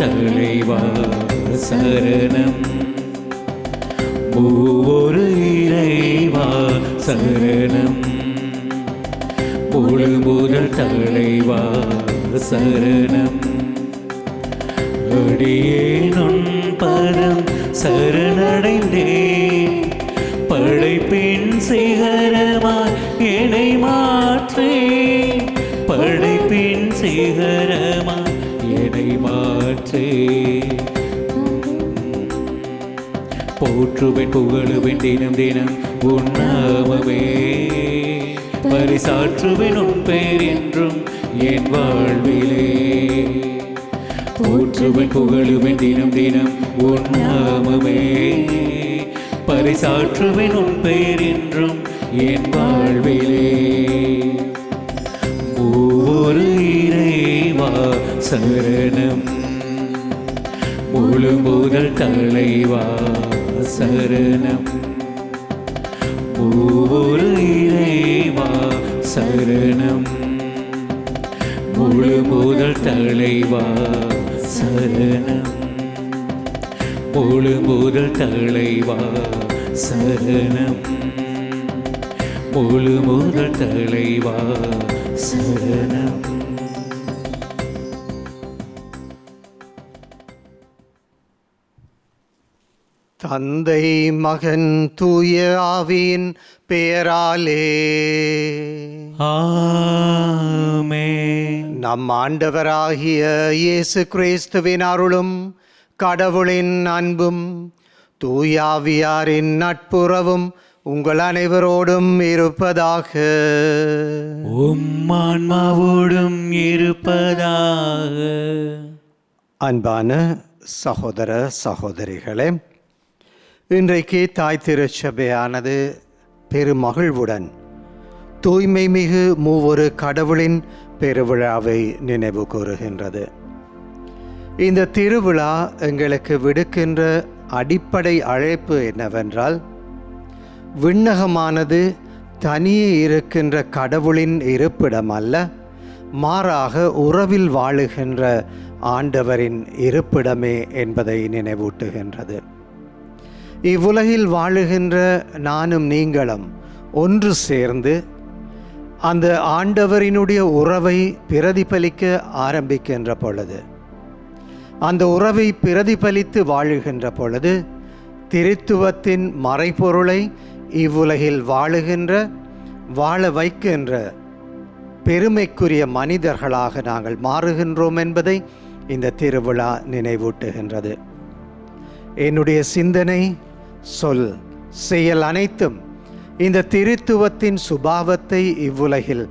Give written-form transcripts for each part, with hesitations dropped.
தலைவா சரணம், மூவொரு இறைவா சரணம், முழு முதல் தலைவா சரணம், அடியேனுன் பதம் சரணடைந்தேன், படைப்பின் சிகரமாய் என்னை மாற்றே, படைப்பின் சிகரமாய் என்னை மாற்றே. போற்றுவேன் புகழுவேன் தினம் தினம் உன் நாமமே, பரிசாற்றுவேன் உன் பெயர் என்றும் என் வாழ்விலே. போற்றுவேன் புகழுவேன் தினம் தினம் உன் நாமமே, பரிசாற்றுவேன் உன் பெயர் என்றும் என் வாழ்விலே. ஒவ்வொரு இறைவா சரணம், முழு முதல் தலைவா சரணம், ஒவ்வொரு இறைவா சரணம், முழு முதல் தலைவா சரணம், முழு முதல் தலைவா சரணம், முழு முதல் தலைவா சரணம். தந்தை மகன் தூய ஆவியின் பெயராலே ஆமென். நம் ஆண்டவராகிய இயேசு கிறிஸ்துவின் அருளும் கடவுளின் அன்பும் தூயாவியாரின் நட்புறவும் உங்கள் அனைவரோடும் இருப்பதாக. ஆன்மாவோடும் இருப்பதாக. அன்பான சகோதர சகோதரிகளே, இன்றைக்கு தாய் திருச்சபையானது பெருமகிழ்வுடன் தூய்மை மிகு மூவொரு கடவுளின் பெருவிழாவை நினைவு கூறுகின்றது. இந்த திருவிழா எங்களுக்கு விடுக்கின்ற அடிப்படை அழைப்பு என்னவென்றால், விண்ணகமானது தனியே இருக்கின்ற கடவுளின் இருப்பிடம் அல்ல, மாறாக உறவில் வாழுகின்ற ஆண்டவரின் இருப்பிடமே என்பதை நினைவூட்டுகின்றது. இவ்வுலகில் வாழுகின்ற நானும் நீங்களும் ஒன்று சேர்ந்து அந்த ஆண்டவரினுடைய உறவை பிரதிபலிக்க ஆரம்பிக்கின்ற பொழுது, அந்த உறவை பிரதிபலித்து வாழுகின்ற பொழுது, திருத்துவத்தின் மறைபொருளை இவ்வுலகில் வாழ வைக்கின்ற பெருமைக்குரிய மனிதர்களாக நாங்கள் மாறுகின்றோம் என்பதை இந்த திருவிழா நினைவூட்டுகின்றது. என்னுடைய சிந்தனை, சொல், செயல் அனைத்தும் இந்த திருத்துவத்தின் சுபாவத்தை இவ்வுலகில்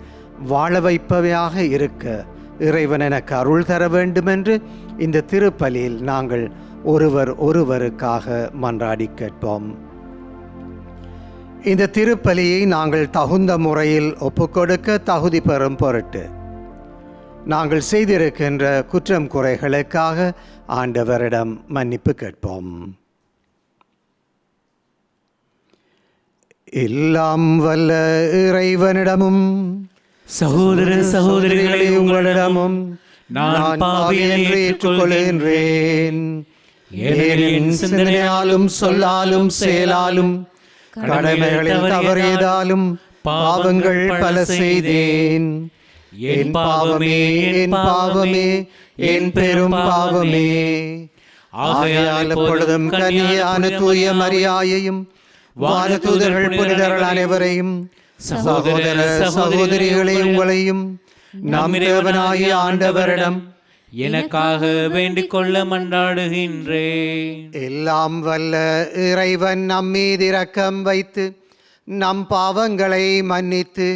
வாழ வைப்பவையாக இருக்க இறைவன் எனக்கு அருள் தர வேண்டுமென்று இந்த திருப்பலியில் நாங்கள் ஒருவருக்காக மன்றாடி கேட்போம். இந்த திருப்பலியை நாங்கள் தகுந்த முறையில் ஒப்புக்கொடுக்க தகுதி பெறும் பொருட்டு நாங்கள் செய்திருக்கின்ற குற்றம் குறைகளுக்காக ஆண்டவரிடம் மன்னிப்பு கேட்போம். எல்லாம் வல்ல இறைவனிடமும் சகோதர சகோதரிகளே உங்களிடமும் நான் பாவி என்று ஏற்றுக்கொள்கின்றேன். ஏனெனில் சிந்தனையாலும் சொல்லாலும் செயலாலும் கடமைகளில் தவறியதாலும் பாவங்கள் பல செய்தேன். என் பாவமே, என் பாவமே, என் பெரும் பாவமே. ஆகையால் எப்பொழுதும் கன்னியான தூய மரியாயையும் வானதூதர்கள் புனிதர்கள் அனைவரையும் சகோதர சகோதரிகளை உங்களையும் நம் தேவனாகிய ஆண்டவரிடம் எனக்காக வேண்டிக் கொள்ள மன்றாடுகின்றேன். எல்லாம் வல்ல இறைவன் நம் மீது இரக்கம் வைத்து நம் பாவங்களை மன்னித்து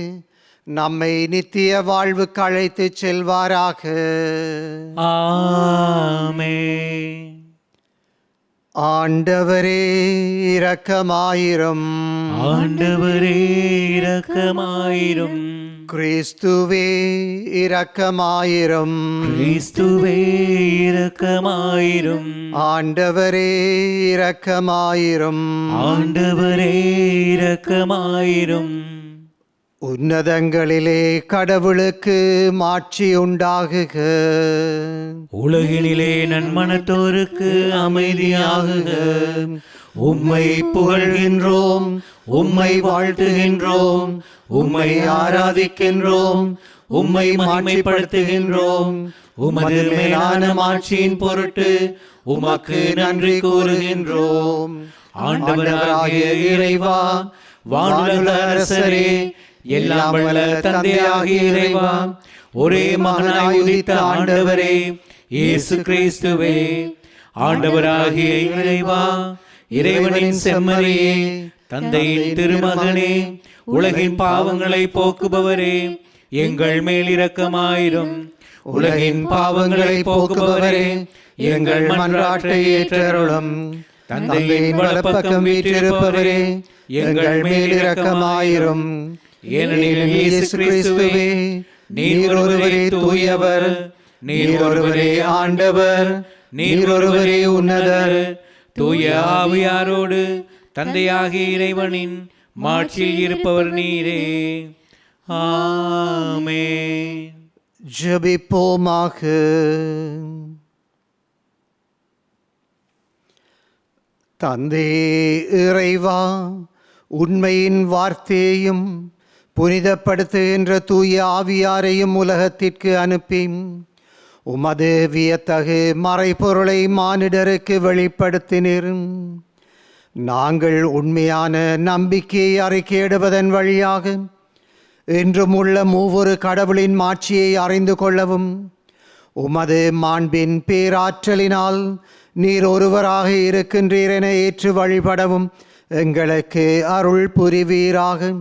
நம்மை நித்திய வாழ்வுக்கு அழைத்து செல்வாராக. ஆமென். ஆண்டவரே இரக்கமாயிரும். ஆண்டவரே இரக்கமாயிரும். கிறிஸ்துவே இரக்கமாயிரும். கிறிஸ்துவே இரக்கமாயிரும். ஆண்டவரே இரக்கமாயிரும். ஆண்டவரே இரக்கமாயிரும். உன்னதங்களிலே கடவுளுக்கு மாட்சி உண்டாகுக. உலகினிலே நன்மனத்தோருக்கு அமைதியாகுக. உம்மை புகழ்கின்றோம், உம்மை வாழ்த்துகின்றோம், உம்மை ஆராதிக்கின்றோம், உம்மை மகிமைப்படுத்துகின்றோம். உமது மேலான மாட்சியின் பொருட்டு உமக்கு நன்றி கூறுகின்றோம். ஆண்டவராகிய இறைவா, வானுலக அரசரே, எல்லாம் வல்ல தந்தையாகிய இறைவா, ஒரே மகனாய் உதித்த ஆண்டவரே இயேசு கிறிஸ்துவே, ஆண்டவராகிய இறைவா, இறைவனின் செம்மறியே, தந்தையின் திருமகனே, உலகின் பாவங்களை போக்குபவரே, எங்கள் மேல் இரக்கமாயிரும். உலகின் பாவங்களை போக்குபவரே, எங்கள் மன்றாட்டை ஏற்றருளும். தந்தையின் வலப்பக்கம் வீற்றிருப்பவரே, எங்கள் மேல் இரக்கமாயிரும். ஏனெனில் இயேசு கிறிஸ்துவே, நீர் ஒருவரே தூயவர், நீர் ஒருவரே ஆண்டவர், நீர் ஒருவரே உன்னதர். தூய ஆவியாரோடு தந்தையாகிய இறைவனின் மாட்சியில் இருப்பவர் நீரே. ஆமென். ஜெபிப்போமாக. தந்தை இறைவா, உண்மையின் வார்த்தையையும் புனிதப்படுத்துகின்ற தூய ஆவியாரையும் உலகத்திற்கு அனுப்பி உமது வியத்தகு மறைபொருளை மானிடருக்கு வெளிப்படுத்தினீர். நாங்கள் உண்மையான நம்பிக்கையை அறிக்கையிடுவதன் வழியாக என்றும் உள்ள மூவொரு கடவுளின் மாட்சியை அறிந்து கொள்ளவும் உமது மாண்பின் பேராற்றலினால் நீர் ஒருவராக இருக்கின்றீர் என ஏற்று வழிபடவும் எங்களுக்கு அருள் புரிவீராக.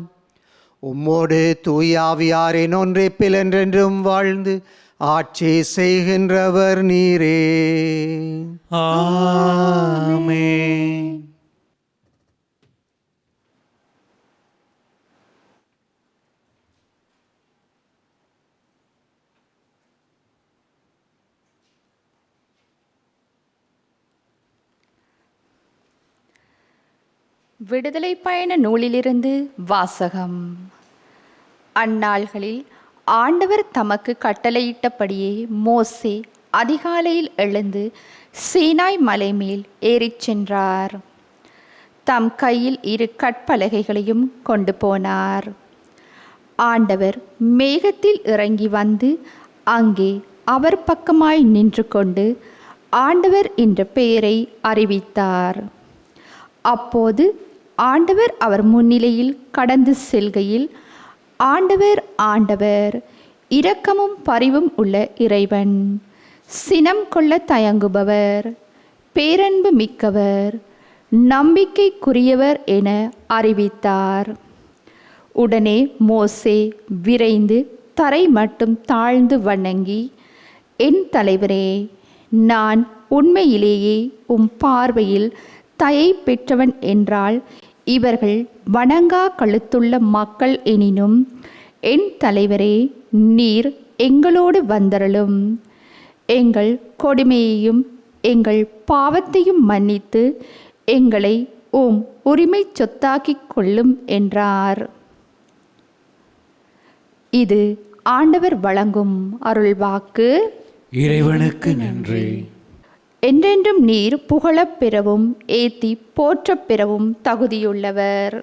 உம்மோடு தூயாவியாரின் ஒன்றிப்பில் என்றென்றும் வாழ்ந்து ஆட்சி செய்கின்றவர் நீரே. ஆமென். விடுதலை பயண நூலிலிருந்து வாசகம். அந்நாள்களில் ஆண்டவர் தமக்கு கட்டளையிட்டபடியே மோசே அதிகாலையில் எழுந்து சீனாய் மலை மேல் ஏறிச் சென்றார். தம் கையில் 2 கற்பலகைகளையும் கொண்டு போனார். ஆண்டவர் மேகத்தில் இறங்கி வந்து அங்கே அவர் பக்கமாய் நின்று கொண்டு ஆண்டவர் என்ற பெயரை அறிவித்தார். அப்போது ஆண்டவர் அவர் முன்னிலையில் கடந்து செல்கையில், ஆண்டவர் ஆண்டவர், இரக்கமும் பரிவும் உள்ள இறைவன், சினம் கொள்ள தயங்குபவர், பேரன்பு மிக்கவர், நம்பிக்கைக்குரியவர் என அறிவித்தார். உடனே மோசே விரைந்து தரை மட்டும் தாழ்ந்து வணங்கி, என் தலைவரே, நான் உண்மையிலேயே உம் பார்வையில் தயை பெற்றவன் என்றால் இவர்கள் வணங்கா கழுத்துள்ள மக்கள் எனினும், என் தலைவரே, நீர் எங்களோடு வந்தருளும். எங்கள் கொடுமையையும் எங்கள் பாவத்தையும் மன்னித்து எங்களை உம் உரிமை சொத்தாக்கிக் கொள்ளும் என்றார். இது ஆண்டவர் வழங்கும் அருள்வாக்கு. இறைவனுக்கு நன்றி. என்றென்றும் நீர் புகழப் பெறவும் ஏத்தி போற்றப் பெறவும் தகுதியுள்ளவர்.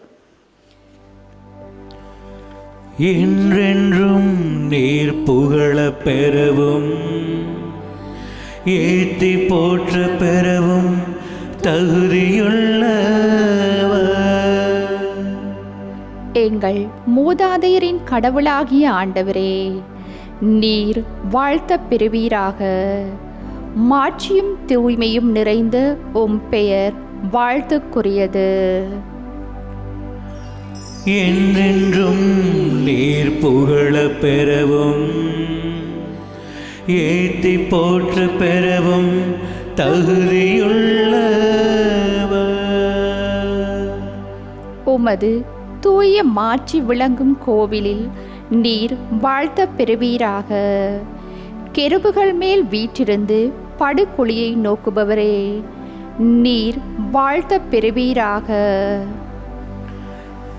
என்றென்றும் நீர் புகழப் பெறவும் ஏத்தி போற்ற பெறவும் தகுதியுள்ளவர். எங்கள் மூதாதையரின் கடவுளாகிய ஆண்டவரே, நீர் வாழ்த்தப் பெறுவீராக. மாட்சியும் தூய்மையும் நிறைந்த உம் பெயர் வாழ்த்துக்குரியது. என்றென்றும் நீர் புகழப் பெறவும் ஏத்தி போற்ற பெறவும் தகுதியுள்ளவர். உமது தூய மாட்சி விளங்கும் கோவிலில் நீர் வாழ்த்தப் பெறுவீராக. கெருபுகள் மேல் வீற்றிருந்து படுகுழியை நோக்குபவரே, நீர் வாழ்த்தப் பெறுவீராக.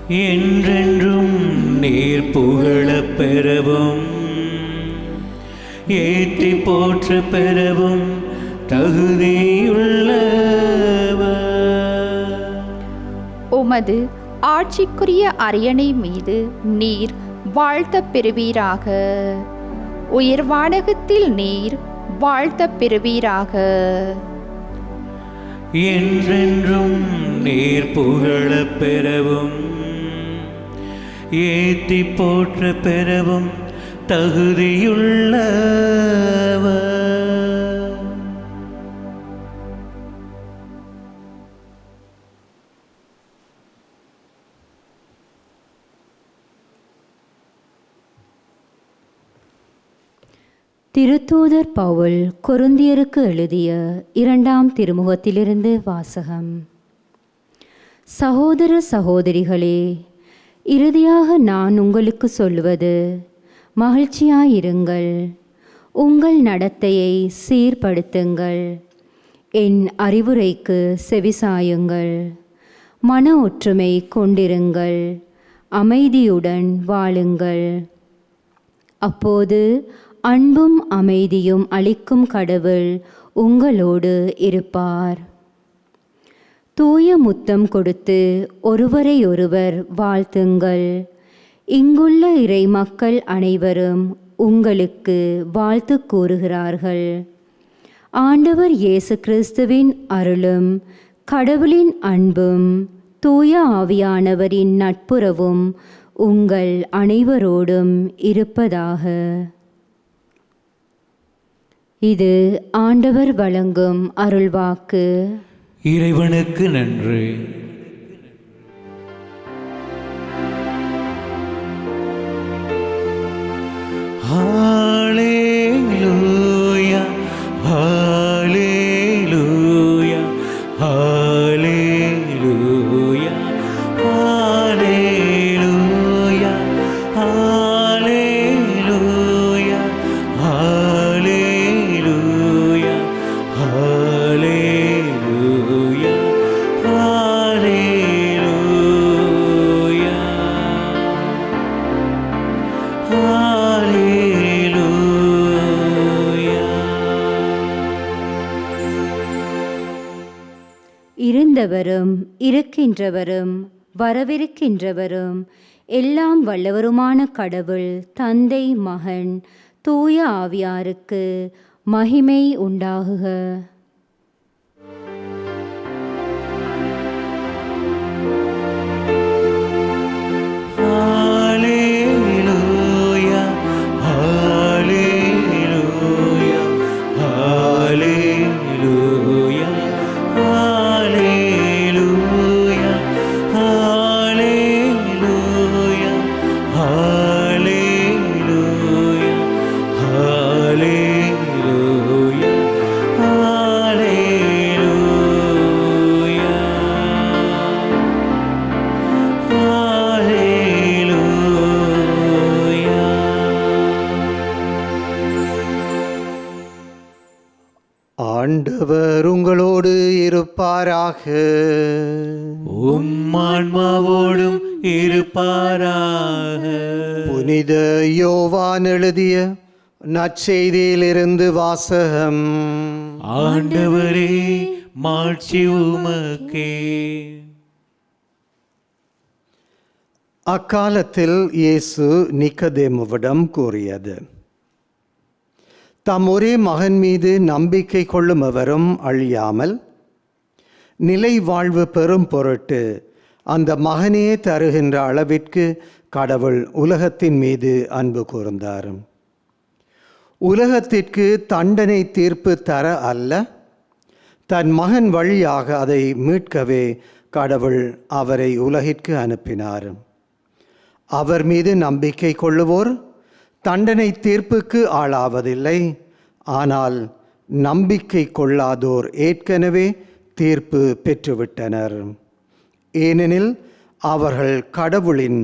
என்றென்றும் நீர் புகழப் பெறவும் ஏற்றி போற்ற பெறவும் தகுதியுள்ளவர். உமது ஆட்சிக்குரிய அரியணை மீது நீர் வாழ்த்தப் பெறுவீராக. உயர் வானகத்தில் நீர் வாழ்த்தப் பெறுவீராக. என்றென்றும் நீர் புகழப் பெறவும் ஏற்றி போற்ற பெறவும் தகுதியுள்ளவர். திருத்தூதர் பவுல் கொரிந்தியருக்கு எழுதிய 2ஆம் திருமுகத்திலிருந்து வாசகம். சகோதர சகோதரிகளே, இறுதியாக நான் உங்களுக்கு சொல்வது, மகிழ்ச்சியாயிருங்கள், உங்கள் நடத்தையை சீர்படுத்துங்கள், என் அறிவுரைக்கு செவிசாயுங்கள், மன ஒற்றுமை கொண்டிருங்கள், அமைதியுடன் வாழுங்கள். அப்போது அன்பும் அமைதியும் அளிக்கும் கடவுள் உங்களோடு இருப்பார். தூய முத்தம் கொடுத்து ஒருவரையொருவர் வாழ்த்துங்கள். இங்குள்ள இறை மக்கள் அனைவரும் உங்களுக்கு வாழ்த்து கூறுகிறார்கள். ஆண்டவர் இயேசு கிறிஸ்துவின் அருளும் கடவுளின் அன்பும் தூய ஆவியானவரின் நட்புறவும் உங்கள் அனைவரோடும் இருப்பதாக. இது ஆண்டவர் வழங்கும் அருள்வாக்கு. இறைவனுக்கு நன்றி. ஹல்லேலூயா, ஹல்லேலூயா, ஹல்லேலூயா, ஹல்லேலூயா, ஹல்லேலூயா, ஹல்லேலூயா, ஹல்லேலூயா, ஹல்லேலூயா, ஹல்லேலூயா. இருந்தவரும் இருக்கின்றவரும் வரவிருக்கின்றவரும் எல்லாம் வல்லவருமான கடவுள் தந்தை மகன் தூய ஆவியாருக்கு மகிமை உண்டாகுக. ஹல்லேலூயா, ஹல்லேலூயா, ஹல்லேலூயா, ஹல்லேலூயா, ஹல்லேலூயா, ஹல்லேலூயா, ஹல்லேலூயா, ஹல்லேலூயா. ஆண்டவர் உங்களோடு இருப்பாராக. உம்மான்மாவோடும் இருப்பாராக. புனித யோவான் எழுதிய நற்செய்தியிலிருந்து வாசகம். ஆண்டவரே, மாட்சி உமக்கே. அக்காலத்தில் இயேசு நிக்கதேமுவிடம் கூறியது, தம் ஒரே மகன் மீது நம்பிக்கை கொள்ளும் எவரும் அழியாமல் நிலை வாழ்வு பெறும் பொருட்டு அந்த மகனே தருகின்ற அளவிற்கு கடவுள் உலகத்தின் மீது அன்பு கூர்ந்தார். உலகத்திற்கு தண்டனை தீர்ப்பு தர அல்ல, தன் மகன் வழியாக அதை மீட்கவே கடவுள் அவரை உலகிற்கு அனுப்பினார். அவர் மீது நம்பிக்கை கொள்ளுவோர் தண்டனை தீர்ப்புக்கு ஆளாவதில்லை, ஆனால் நம்பிக்கை கொள்ளாதோர் ஏற்கனவே தீர்ப்பு பெற்றுவிட்டனர். ஏனெனில் அவர்கள் கடவுளின்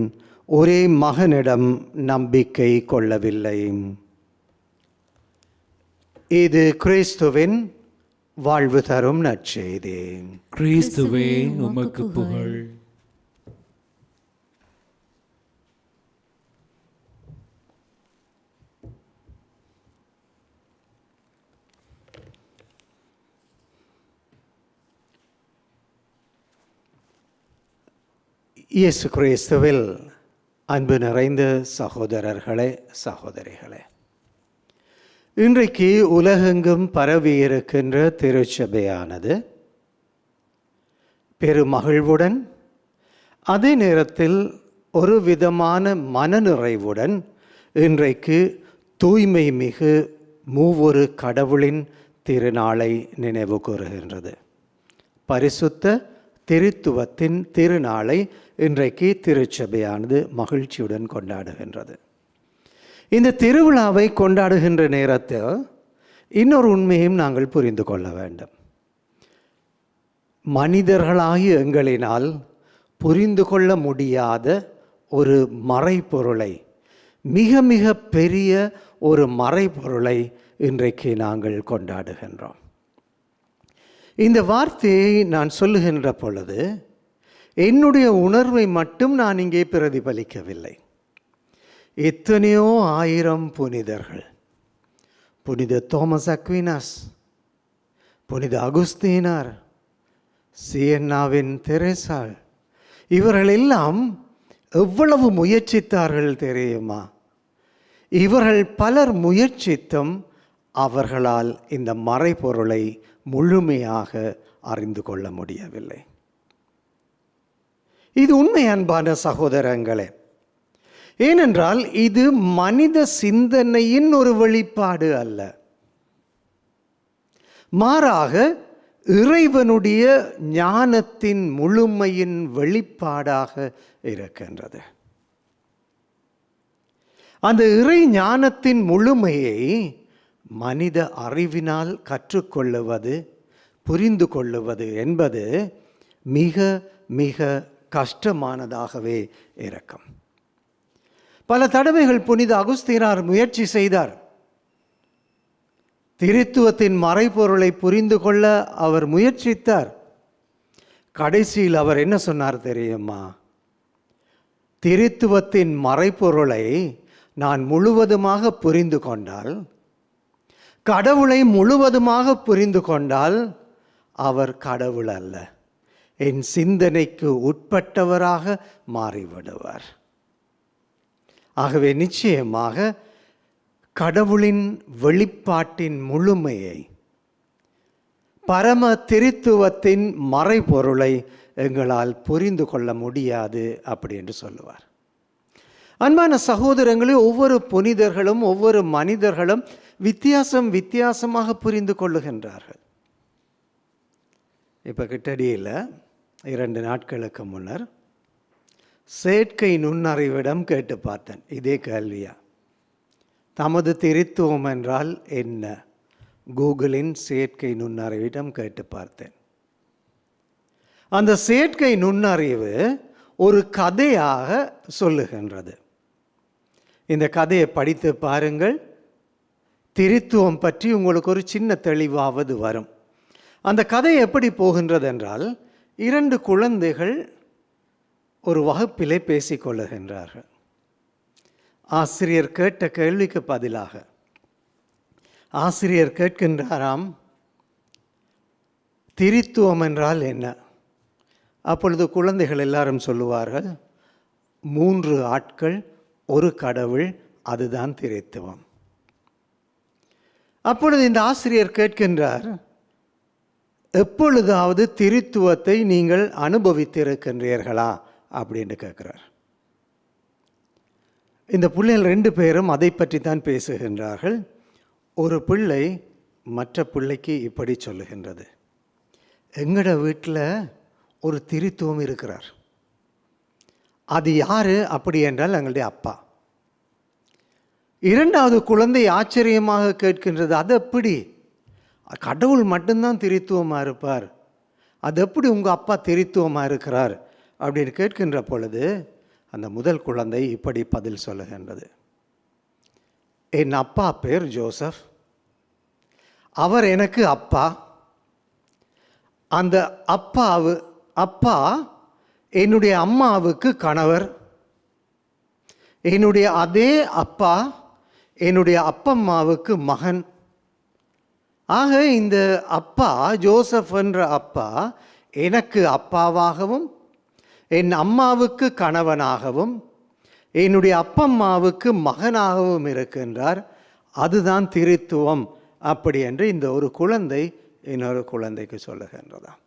ஒரே மகனிடம் நம்பிக்கை கொள்ளவில்லை. இது கிறிஸ்துவின் வாழ்வு தரும் நற்செய்தி. கிறிஸ்துவே, உமக்கு புகழ். இயேசு கிறிஸ்துவில் அன்பு நிறைந்த சகோதரர்களே, சகோதரிகளே, இன்றைக்கு உலகெங்கும் பரவியிருக்கின்ற திருச்சபையானது பெருமகிழ்வுடன், அதே நேரத்தில் ஒரு விதமான மனநிறைவுடன் இன்றைக்கு தூய்மை மிகு மூவொரு கடவுளின் திருநாளை நினைவு கூறுகின்றது. பரிசுத்த திருத்துவத்தின் திருநாளை இன்றைக்கு திருச்சபையானது மகிழ்ச்சியுடன் கொண்டாடுகின்றது. இந்த திருவிழாவை கொண்டாடுகின்ற நேரத்தில் இன்னொரு உண்மையும் நாங்கள் புரிந்து கொள்ள வேண்டும். மனிதர்களாகிய எங்களினால் புரிந்து கொள்ள முடியாத ஒரு மறைபொருளை, மிக மிக பெரிய ஒரு மறைபொருளை இன்றைக்கு நாங்கள் கொண்டாடுகின்றோம். இந்த வார்த்தையை நான் சொல்லுகின்ற பொழுது என்னுடைய உணர்வை மட்டும் நான் இங்கே பிரதிபலிக்கவில்லை. எத்தனையோ ஆயிரம் புனிதர்கள், புனித தோமஸ் அக்வினாஸ், புனித அகுஸ்தீனார், சியன்னாவின் தெரேசாள், இவர்கள் எல்லாம் எவ்வளவு முயற்சித்தார்கள் தெரியுமா? இவர்கள் பலர் முயற்சித்தும் அவர்களால் இந்த மறைபொருளை முழுமையாக அறிந்து கொள்ள முடியவில்லை. இது உண்மை அன்பான சகோதரங்களே. ஏனென்றால் இது மனித சிந்தனையின் ஒரு வெளிப்பாடு அல்ல, மாறாக இறைவனுடைய ஞானத்தின் முழுமையின் வெளிப்பாடாக இருக்கின்றது. அந்த இறை ஞானத்தின் முழுமையை மனித அறிவினால் கற்றுக்கொள்ளுவது, புரிந்து கொள்ளுவது என்பது மிக மிக கஷ்டமானதாகவே இருக்கும். பல தடவைகள் புனித அகுஸ்தீனார் முயற்சி செய்தார். திருத்துவத்தின் மறைபொருளை புரிந்து கொள்ள அவர் முயற்சித்தார். கடைசியில் அவர் என்ன சொன்னார் தெரியுமா? திருத்துவத்தின் மறைபொருளை நான் முழுவதுமாக புரிந்து கொண்டால், கடவுளை முழுவதுமாக புரிந்து கொண்டால் அவர் கடவுள் அல்ல, என் சிந்தனைக்கு உட்பட்டவராக மாறிவிடுவார். ஆகவே நிச்சயமாக கடவுளின் வெளிப்பாட்டின் முழுமையை, பரம திருத்துவத்தின் மறைபொருளை எங்களால் புரிந்து கொள்ள முடியாது அப்படி என்று சொல்லுவார். அன்பான சகோதரங்களே, ஒவ்வொரு புனிதர்களும் ஒவ்வொரு மனிதர்களும் வித்தியாசமாக புரிந்து கொள்ளுகின்றார்கள். இப்போ கிட்டடியில் 2 நாட்களுக்கு முன்னர் செயற்கை நுண்ணறிவிடம் கேட்டு பார்த்தேன். இதே கேள்வியா, தமது திருத்துவம் என்றால் என்ன? கூகுளின் செயற்கை நுண்ணறிவிடம் கேட்டு பார்த்தேன். அந்த செயற்கை நுண்ணறிவு ஒரு கதையாக சொல்லுகின்றது. இந்த கதையை படித்து பாருங்கள், திருத்துவம் பற்றி உங்களுக்கு ஒரு சின்ன தெளிவாவது வரும். அந்த கதை எப்படி போகின்றது என்றால், 2 குழந்தைகள் ஒரு வகுப்பிலே பேசிக்கொள்ளுகின்றார்கள். ஆசிரியர் கேட்ட கேள்விக்கு பதிலாக ஆசிரியர் கேட்கின்றாராம், திருத்துவம் என்றால் என்ன? அப்பொழுது குழந்தைகள் எல்லாரும் சொல்லுவார்கள், 3 ஆட்கள், ஒரு கடவுள், அதுதான் திருத்துவம். அப்பொழுது இந்த ஆசிரியர் கேட்கின்றார், எப்பொழுதாவது திருத்துவத்தை நீங்கள் அனுபவித்திருக்கின்றீர்களா அப்படின்னு கேட்கிறார். இந்த பிள்ளைகள் 2 பேரும் அதை பற்றி தான் பேசுகின்றார்கள். ஒரு பிள்ளை மற்ற பிள்ளைக்கு இப்படி சொல்லுகின்றது, எங்கட வீட்டில் ஒரு திருத்துவம் இருக்கிறார். அது யாரு அப்படி என்றால் எங்களுடைய அப்பா. 2வது குழந்தை ஆச்சரியமாக கேட்கின்றது, அது எப்படி? கடவுள் மட்டும்தான் திருத்துவமாக இருப்பார், அது எப்படி உங்கள் அப்பா திருத்துவமாக இருக்கிறார் அப்படின்னு கேட்கின்ற பொழுது அந்த முதல் குழந்தை இப்படி பதில் சொல்லுகின்றது, என் அப்பா பேர் ஜோசப், அவர் எனக்கு அப்பா. அந்த அப்பா என்னுடைய அம்மாவுக்கு கணவர். என்னுடைய அதே அப்பா என்னுடைய அப்பம்மாவுக்கு மகன். ஆக இந்த அப்பா, ஜோசப் என்ற அப்பா எனக்கு அப்பாவாகவும் என் அம்மாவுக்கு கணவனாகவும் என்னுடைய அப்பம்மாவுக்கு மகனாகவும் இருக்கின்றார். அதுதான் திருத்துவம் அப்படி என்று இந்த ஒரு குழந்தை இன்னொரு குழந்தைக்கு சொல்லுகின்றதாம்.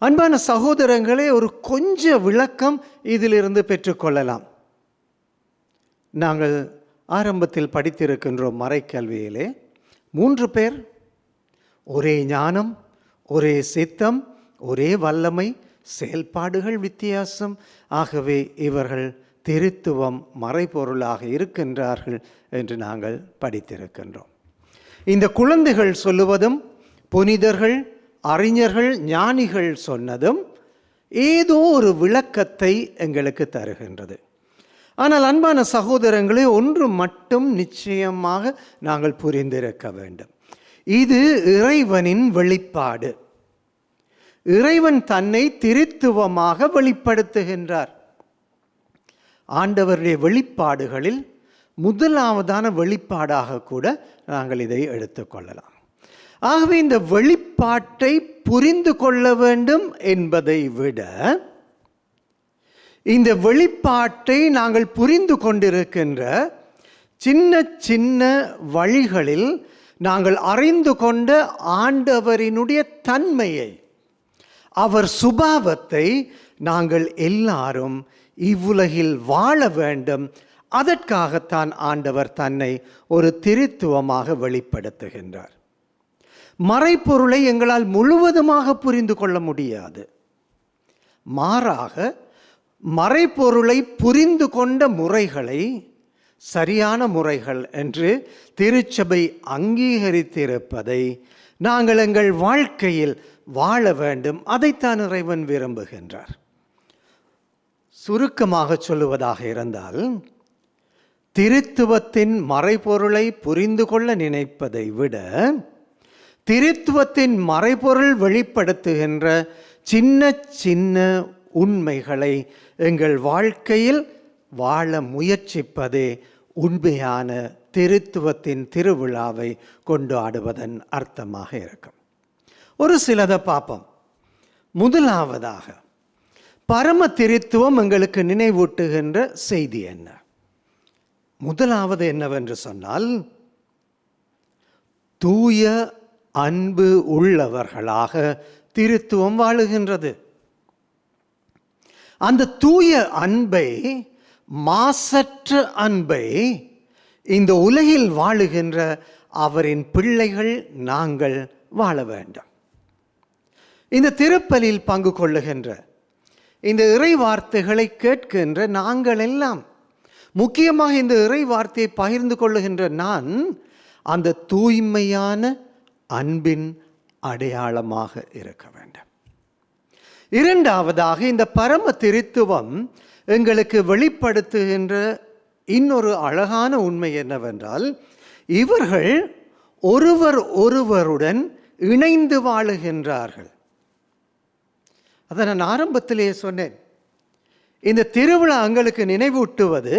அன்பான சகோதரங்களே, ஒரு கொஞ்ச விளக்கம் இதிலிருந்து பெற்றுக்கொள்ளலாம். நாங்கள் ஆரம்பத்தில் படித்திருக்கின்றோம் மறைக்கல்வியிலே 3 பேர், ஒரே ஞானம், ஒரே சித்தம், ஒரே வல்லமை, செயல்பாடுகள் வித்தியாசம். ஆகவே இவர்கள் திருத்துவம் மறைபொருளாக இருக்கின்றார்கள் என்று நாங்கள் படித்திருக்கின்றோம். இந்த குழந்தைகள் சொல்லுவதும் புனிதர்கள், அறிஞர்கள், ஞானிகள் சொன்னதும் ஏதோ ஒரு விளக்கத்தை எங்களுக்கு தருகின்றது. ஆனால் அன்பான சகோதரங்களே, ஒன்று மட்டும் நிச்சயமாக நாங்கள் புரிந்திருக்க வேண்டும். இது இறைவனின் வெளிப்பாடு. இறைவன் தன்னை திருத்துவமாக வெளிப்படுத்துகின்றார். ஆண்டவருடைய வெளிப்பாடுகளில் முதலாவதான வெளிப்பாடாக கூட நாங்கள் இதை எடுத்துக்கொள்ளலாம். ஆகவே இந்த வெளிப்பாட்டை புரிந்து கொள்ள வேண்டும் என்பதை விட, இந்த வெளிப்பாட்டை நாங்கள் புரிந்து கொண்டிருக்கின்ற சின்ன சின்ன வழிகளில் நாங்கள் அறிந்து கொண்ட ஆண்டவரினுடைய தன்மையை, அவர் சுபாவத்தை நாங்கள் எல்லாரும் இவ்வுலகில் வாழ வேண்டும். அதற்காகத்தான் ஆண்டவர் தன்னை ஒரு திருத்துவமாக வெளிப்படுத்துகின்றார். மறைப்பொருளை எங்களால் முழுவதுமாக புரிந்து கொள்ள முடியாது. மாறாக மறைப்பொருளை புரிந்து கொண்ட முறைகளை சரியான முறைகள் என்று திருச்சபை அங்கீகரித்திருப்பதை நாங்கள் எங்கள் வாழ்க்கையில் வாழ வேண்டும். அதைத்தான் இறைவன் விரும்புகின்றார். சுருக்கமாக சொல்லுவதாக இருந்தால், திருத்துவத்தின் மறைபொருளை புரிந்து கொள்ள நினைப்பதை விட, திருத்துவத்தின் மறைபொருள் வெளிப்படுத்துகின்ற சின்ன சின்ன உண்மைகளை எங்கள் வாழ்க்கையில் வாழ முயற்சிப்பதே உண்மையான திருத்துவத்தின் திருவிழாவை கொண்டாடுவதன் அர்த்தமாக இருக்கும். ஒரு சிலதை பார்ப்போம். முதலாவதாக, பரம திருத்துவம் எங்களுக்கு நினைவூட்டுகின்ற செய்தி என்ன? முதலாவது என்னவென்று சொன்னால், தூய அன்பு உள்ளவர்களாக திருத்துவம் வாழுகின்றது. அந்த தூய அன்பை, மாசற்ற அன்பை இந்த உலகில் வாழுகின்ற அவரின் பிள்ளைகள் நாங்கள் வாழ வேண்டும். இந்த திருப்பலில் பங்கு கொள்ளுகின்ற, இந்த இறை வார்த்தைகளை கேட்கின்ற நாங்கள் எல்லாம், முக்கியமாக இந்த இறை வார்த்தையை பகிர்ந்து கொள்ளுகின்ற நான், அந்த தூய்மையான அன்பின் அடையாளமாக இருக்க வேண்டும். இரண்டாவதாக, இந்த பரம திருத்துவம் எங்களுக்கு வெளிப்படுத்துகின்ற இன்னொரு அழகான உண்மை என்னவென்றால், இவர்கள் ஒருவர் ஒருவருடன் இணைந்து வாழுகின்றார்கள். அதை நான் ஆரம்பத்திலேயே சொன்னேன். இந்த திருவிழா எங்களுக்கு நினைவூட்டுவது,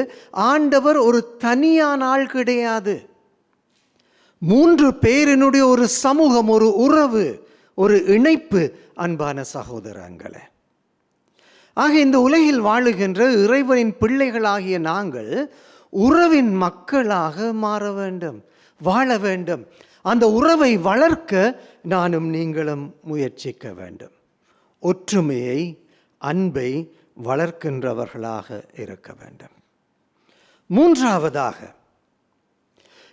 ஆண்டவர் ஒரு தனியான ஆள் கிடையாது. 3 பேரினுடைய ஒரு சமூகம், ஒரு உறவு, ஒரு இணைப்பு. அன்பான சகோதரங்களே, ஆக இந்த உலகில் வாழுகின்ற இறைவனின் பிள்ளைகளாகிய நாங்கள் உறவின் மக்களாக மாற வேண்டும், வாழ வேண்டும். அந்த உறவை வளர்க்க நானும் நீங்களும் முயற்சிக்க வேண்டும். ஒற்றுமையை, அன்பை வளர்க்கின்றவர்களாக இருக்க வேண்டும். மூன்றாவதாக,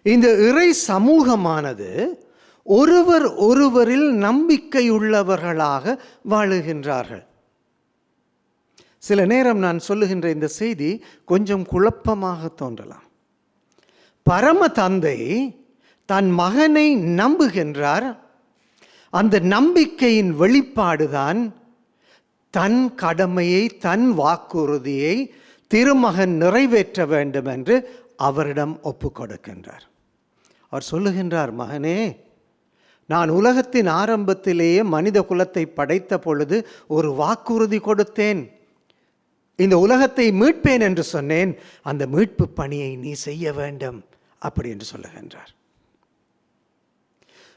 இந்த இறை சமூகமானது ஒருவர் ஒருவரில் நம்பிக்கையுள்ளவர்களாக வாழுகின்றார்கள். சில நேரம் நான் சொல்லுகின்ற இந்த செய்தி கொஞ்சம் குழப்பமாக தோன்றலாம். பரம தந்தை தன் மகனை நம்புகின்றார். அந்த நம்பிக்கையின் வெளிப்பாடுதான் தன் கடமையை, தன் வாக்குறுதியை திருமகன் நிறைவேற்ற வேண்டும் என்று அவரிடம் ஒப்பு கொடுக்கின்றார். அவர் சொல்லுகின்றார், மகனே, நான் உலகத்தின் ஆரம்பத்திலேயே மனித குலத்தை படைத்த பொழுது ஒரு வாக்குறுதி கொடுத்தேன். இந்த உலகத்தை மீட்பேன் என்று சொன்னேன். அந்த மீட்பு பணியை நீ செய்ய வேண்டும் அப்படி என்று சொல்லுகின்றார்.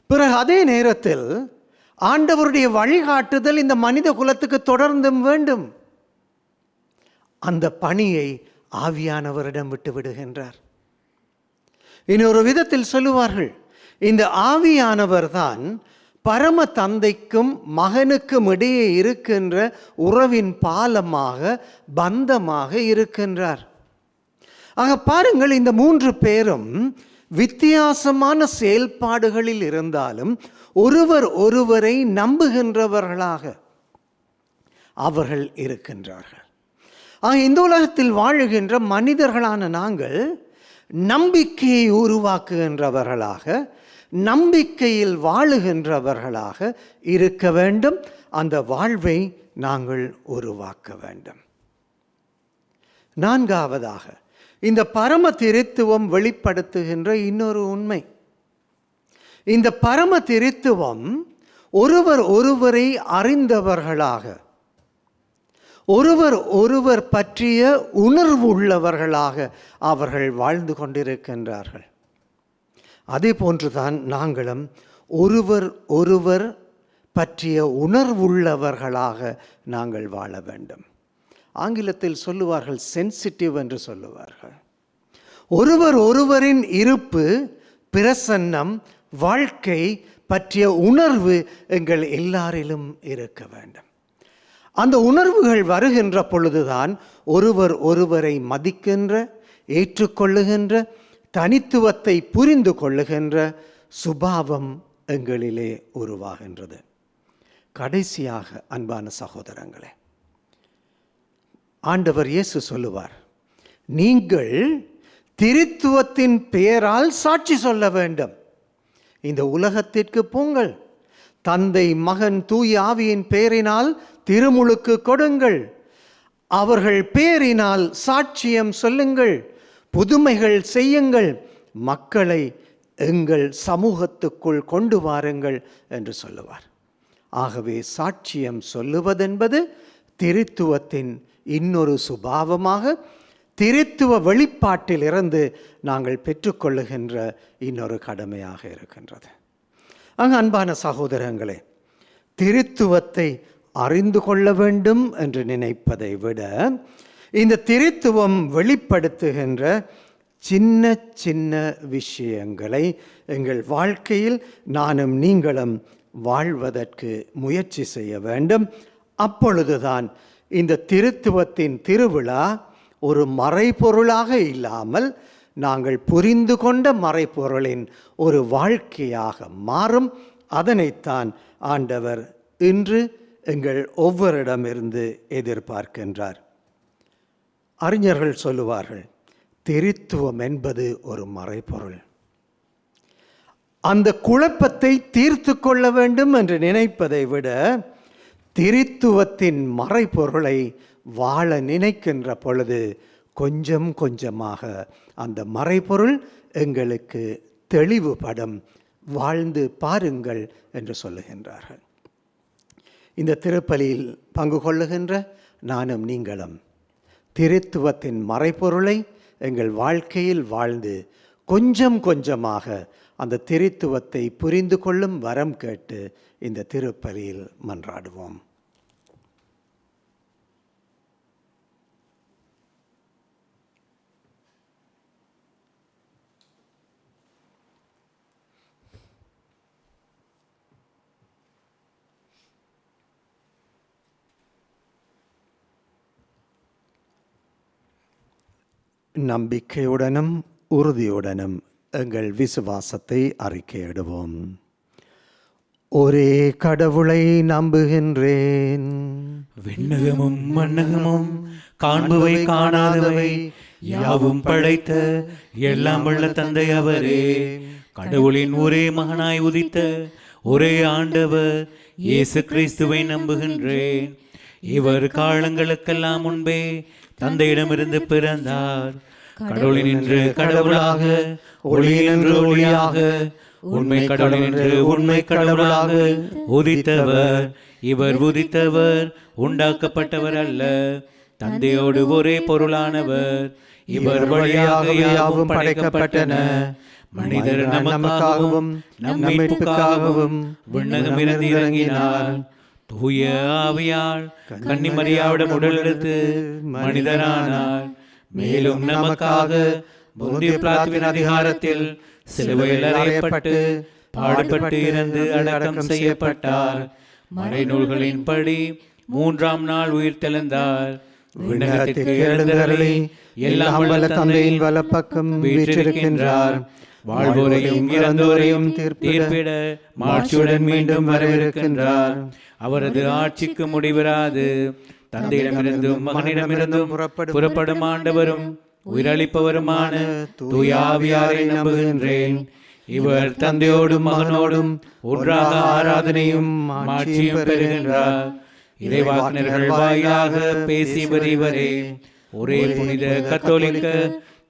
பிறகு அதே நேரத்தில் ஆண்டவருடைய வழிகாட்டுதல் இந்த மனித குலத்துக்கு தொடர்ந்தும் வேண்டும். அந்த பணியை ஆவியானவரிடம் விட்டு விடுகின்றார். இன்னொரு விதத்தில் சொல்லுவார்கள், இந்த ஆவியானவர் தான் பரம தந்தைக்கும் மகனுக்கும் இடையே இருக்கின்ற உறவின் பாலமாக, பந்தமாக இருக்கின்றார். ஆக பாருங்கள், இந்த 3 பேரும் வித்தியாசமான செயல்பாடுகளில் இருந்தாலும் ஒருவர் ஒருவரை நம்புகின்றவர்களாக அவர்கள் இருக்கின்றார்கள். ஆக இந்த உலகத்தில் வாழுகின்ற மனிதர்களான நாங்கள் நம்பிக்கையை உருவாக்குகின்றவர்களாக, நம்பிக்கையில் வாழுகின்றவர்களாக இருக்க வேண்டும். அந்த வாழ்வை நாங்கள் உருவாக்க வேண்டும். 4வதாக, இந்த பரம திரித்துவம் வெளிப்படுத்துகின்ற இன்னொரு உண்மை, இந்த பரம திரித்துவம் ஒருவர் ஒருவரை அறிந்தவர்களாக, ஒருவர் ஒருவர் பற்றிய உணர்வு உள்ளவர்களாக அவர்கள் வாழ்ந்து கொண்டிருக்கின்றார்கள். அதே போன்றுதான் நாங்களும் ஒருவர் ஒருவர் பற்றிய உணர்வுள்ளவர்களாக நாங்கள் வாழ வேண்டும். ஆங்கிலத்தில் சொல்லுவார்கள் சென்சிட்டிவ் என்று சொல்லுவார்கள். ஒருவர் ஒருவரின் இருப்பு, பிரசன்னம், வாழ்க்கை பற்றிய உணர்வு எங்கள் எல்லாரிலும் இருக்க வேண்டும். அந்த உணர்வுகள் வருகின்ற பொழுதுதான் ஒருவர் ஒருவரை மதிக்கின்ற, ஏற்றுக்கொள்ளுகின்ற, தனித்துவத்தை புரிந்து கொள்ளுகின்ற சுபாவம் எங்களிலே உருவாகின்றது. கடைசியாக அன்பான சகோதரங்களே, ஆண்டவர் இயேசு சொல்லுவார், நீங்கள் திரித்துவத்தின் பெயரால் சாட்சி சொல்ல வேண்டும். இந்த உலகத்திற்கு போங்கள், தந்தை, மகன், தூய ஆவியின் பெயரினால் திருமுழுக்கு கொடுங்கள், அவர்கள் பெயரினால் சாட்சியம் சொல்லுங்கள், புதுமைகள் செய்யுங்கள், மக்களை எங்கள் சமூகத்துக்குள் கொண்டு வாருங்கள் என்று சொல்லுவார். ஆகவே சாட்சியம் சொல்லுவதென்பது திருத்துவத்தின் இன்னொரு சுபாவமாக, திருத்துவ வெளிப்பாட்டிலிருந்து நாங்கள் பெற்றுக்கொள்ளுகின்ற இன்னொரு கடமையாக இருக்கின்றது. அன்பான சகோதரங்களே, திருத்துவத்தை அறிந்து கொள்ள வேண்டும் என்று நினைப்பதை விட இந்த திருத்துவம் வெளிப்படுத்துகின்ற சின்ன சின்ன விஷயங்களை எங்கள் வாழ்க்கையில் நானும் நீங்களும் வாழ்வதற்கு முயற்சி செய்ய வேண்டும். அப்பொழுதுதான் இந்த திருத்துவத்தின் திருவிழா ஒரு மறைபொருளாக இல்லாமல் நாங்கள் புரிந்து கொண்ட மறைபொருளின் ஒரு வாழ்க்கையாக மாறும். அதனைத்தான் ஆண்டவர் இன்று எங்கள் ஒவ்வொருடமிருந்து எதிர்பார்க்கின்றார். அறிஞர்கள் சொல்லுவார்கள், திருத்துவம் என்பது ஒரு மறைபொருள். அந்த குழப்பத்தை தீர்த்து கொள்ள வேண்டும் என்று நினைப்பதை விட திருத்துவத்தின் மறைபொருளை வாழ நினைக்கின்ற பொழுது கொஞ்சம் கொஞ்சமாக அந்த மறைபொருள் எங்களுக்கு தெளிவுபடும். வாழ்ந்து பாருங்கள் என்று சொல்லுகின்றார்கள். இந்த திருப்பலியில் பங்கு கொள்ளுகின்ற நானும் நீங்களும் திருத்துவத்தின் மறைபொருளை எங்கள் வாழ்க்கையில் வாழ்ந்து கொஞ்சம் கொஞ்சமாக அந்த திருத்துவத்தை புரிந்து கொள்ளும் வரம் கேட்டு இந்த திருப்பலியில் மன்றாடுவோம். நம்பிக்கையுடனும் உறுதியுடனும் எங்கள் விசுவாசத்தை அறிக்கையிடுவோம். ஒரே கடவுளை நம்புகின்றேன். விண்ணகமும் மண்ணகமும் காண்பவை காணாதவை யாவும் படைத்த எல்லாம் வல்ல தந்தை அவரே, கடவுளின் ஒரே மகனாய் உதித்த ஒரே ஆண்டவர் இயேசு கிறிஸ்துவை நம்புகின்றேன். இவர் காலங்களுக்கெல்லாம் முன்பே தந்தையிடமிருந்து பிறந்தார். கடவுளினின்று கடவுளாக, ஒளியினின்று ஒளியாக, உண்மை கடவுளினின்று உண்மை கடவுளாக உதித்தவர். இவர் உதித்தவர் உண்டாக்கப்பட்டவர் அல்ல, தந்தையோடு ஒரே பொருளானவர். இவர் வழியாக யாவும் படைக்கப்பட்டன. மனிதர் நமக்காகவும் நம் மீட்புக்காகவும் விண்ணகமிருந்து இறங்கினார். தூய ஆவியால் கன்னிமரியாவிடம் உடலெடுத்து மனிதரானார். மேலும் நமக்காக பொந்திய பிலாத்துவின் அதிகாரத்தில் சிலுவையில் அறையப்பட்டு பாடுபட்டு இறந்து அடக்கம் செய்யப்பட்டார். மறைநூல்களின்படி 3ஆம் நாள் உயிர் தெழுந்தார். விண்ணகத்திற்கு எழுந்தருளி எல்லாம் வல்ல தந்தையின் வலப்பக்கம் வீற்றிருக்கின்றார். வாழ்வோரையும் இறந்தோரையும் தீர்ப்பிட மாட்சியுடன் மீண்டும் வரவிருக்கின்றார். அவரது ஆட்சிக்கு முடிவிராது. தந்தையிடமிருந்தும் மகனிடமிருந்தும் புறப்படும் ஆண்டவரும் உயிரளிப்பவருமான தூய ஆவியாரை நம்புகின்றேன். இவர் தந்தையோடும் மகனோடும் ஒன்றாக ஆராதனையும் மாட்சியும் பெறுகின்றார். இறைவாக்கினர்கள் வாயிலாக பேசியவர் இவரே. ஒரே புனித கத்தோலிக்க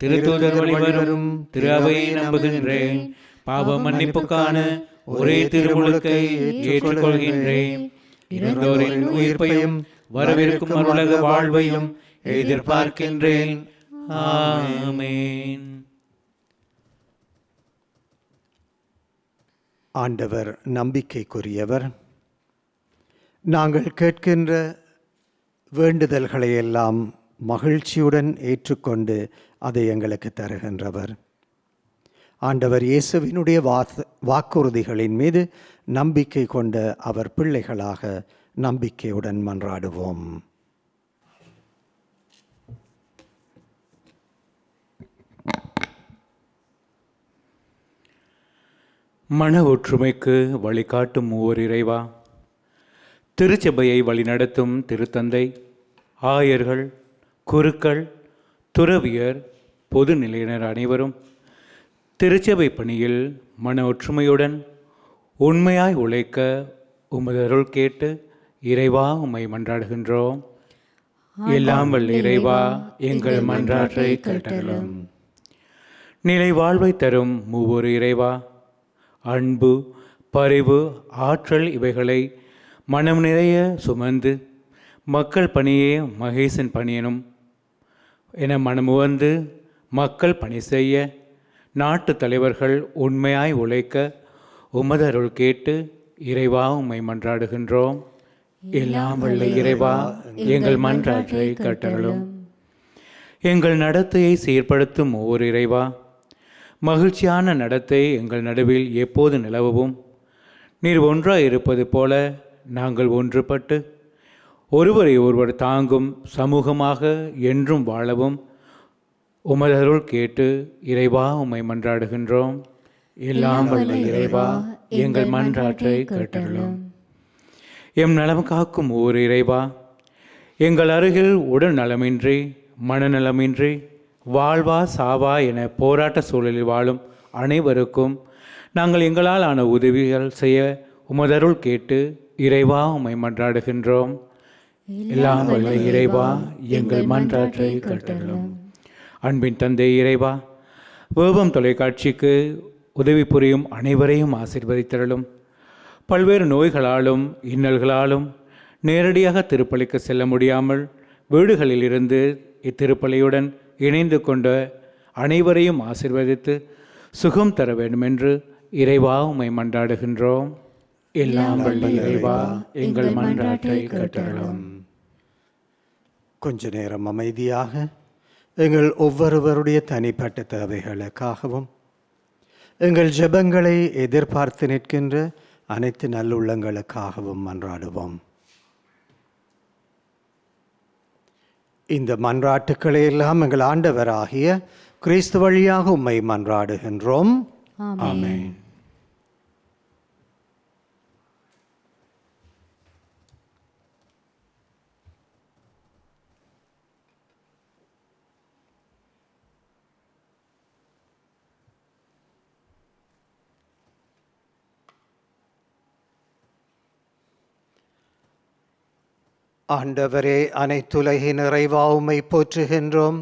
திருத்தூதர் வழிவரும் திரு அவையை நம்புகின்றேன். பாவ மன்னிப்புக்கான ஒரே திருமுழுக்கை ஏற்றுக்கொள்கின்றேன். இறந்தோரின் உயிர்ப்பையும் வரவிருக்கும் அருளக வாழ்வையும் எதிர்பார்க்கின்றேன். ஆமென். ஆண்டவர் நம்பிக்கைக்குரியவர். நாங்கள் கேட்கின்ற வேண்டுதல்களை எல்லாம் மகிழ்ச்சியுடன் ஏற்றுக்கொண்டு அதை எங்களுக்கு தருகின்றவர். ஆண்டவர் இயேசுவினுடைய வாக்குறுதிகளின் மீது நம்பிக்கை கொண்ட அவர் பிள்ளைகளாக நம்பிக்கையுடன் மன்றாடுவோம். மன ஒற்றுமைக்கு வழிகாட்டும் மூவர் இறைவா, திருச்சபையை வழிநடத்தும் திருத்தந்தை, ஆயர்கள், குருக்கள், துறவியர், பொது நிலையினர் அனைவரும் திருச்சபை பணியில் மன ஒற்றுமையுடன் உண்மையாய் உழைக்க உமது அருள் கேட்டு இறைவா உம்மை மன்றாடுகின்றோம். எல்லாம் வல்ல இறைவா, எங்கள் மன்றாட்டை கேட்டருளும். நிலை வாழ்வை தரும் மூவொரு இறைவா, அன்பு, பரிவு, ஆற்றல் இவைகளை மனம் நிறைய சுமந்து மக்கள் பணியே மகேசன் பணியனும் என மனமுவந்து மக்கள் பணி செய்ய நாட்டு தலைவர்கள் உண்மையாய் உழைக்க உமது அருள் கேட்டு இறைவா உம்மை மன்றாடுகின்றோம். எல்லாம் வல்ல இறைவா, எங்கள் மன்றாட்டை கேட்டருளும். எங்கள் நடத்தையை சீர்படுத்தும் ஓர் இறைவா, மகிழ்ச்சியான நடத்தை எங்கள் நடுவில் எப்போது நிலவவும், நீர் ஒன்றாய் இருப்பது போல நாங்கள் ஒன்றுபட்டு ஒருவரை ஒருவர் தாங்கும் சமூகமாக என்றும் வாழவும் உமது அருள் கேட்டு இறைவா உம்மை மன்றாடுகின்றோம். எல்லாம் வல்ல இறைவா, எங்கள் மன்றாட்டை கேட்டருளும். எம் நலம் காக்கும் ஓர் இறைவா, எங்கள் அருகில் உடல் நலமின்றி மனநலமின்றி வாழ்வா சாவா என போராட்ட சூழலில் வாழும் அனைவருக்கும் நாங்கள் எங்களால் ஆன உதவிகள் செய்ய உமதருள் கேட்டு இறைவா உம்மை மன்றாடுகின்றோம். எல்லாம் வல்ல இறைவா, எங்கள் மன்றாட்டை கேட்டருளும். அன்பின் தந்தை இறைவா, வேபம் தொலைக்காட்சிக்கு உதவி புரியும் அனைவரையும் ஆசீர்வதித்தருளும். பல்வேறு நோய்களாலும் இன்னல்களாலும் நேரடியாக திருப்பலிக்கு செல்ல முடியாமல் வீடுகளில் இருந்து இத்திருப்பலியுடன் இணைந்து கொண்ட அனைவரையும் ஆசீர்வதித்து சுகம் தர வேண்டுமென்று இறைவா உம்மை மன்றாடுகின்றோம். எல்லாம் வல்ல இறைவா, எங்கள் மன்றாட்டை கேட்டருளும். கொஞ்ச நேரம் அமைதியாக எங்கள் ஒவ்வொருவருடைய தனிப்பட்ட தேவைகளுக்காகவும் எங்கள் ஜெபங்களை எதிர்பார்த்து நிற்கின்ற அனைத்து நல்லுள்ளங்களுக்காகவும் மன்றாடுவோம். இந்த மன்றாட்டுக்களை எல்லாம் எங்கள் ஆண்டவராகிய கிறிஸ்து வழியாக உம்மை மன்றாடுகின்றோம். ஆமென். ஆண்டவரே, அனைத்துலகின் இறைவா உம்மை போற்றுகின்றோம்.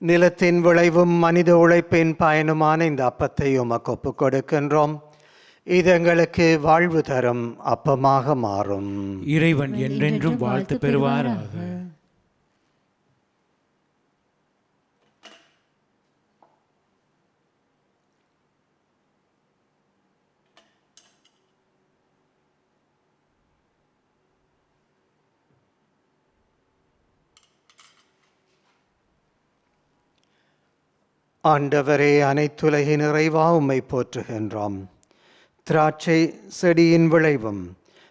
நிலத்தின் விளைவும் மனித உழைப்பின் பயனுமான இந்த அப்பத்தை உமக்கு ஒப்புக் கொடுக்கின்றோம். இது எங்களுக்கு வாழ்வு தரும் அப்பமாக மாறும். இறைவன் என்றென்றும் வாழ்த்து பெறுவாராக. ஆண்டவரே, அனைத்துலகின் இறைவா, உம்மை போற்றுகின்றோம். திராட்சை செடியின் விளைவும்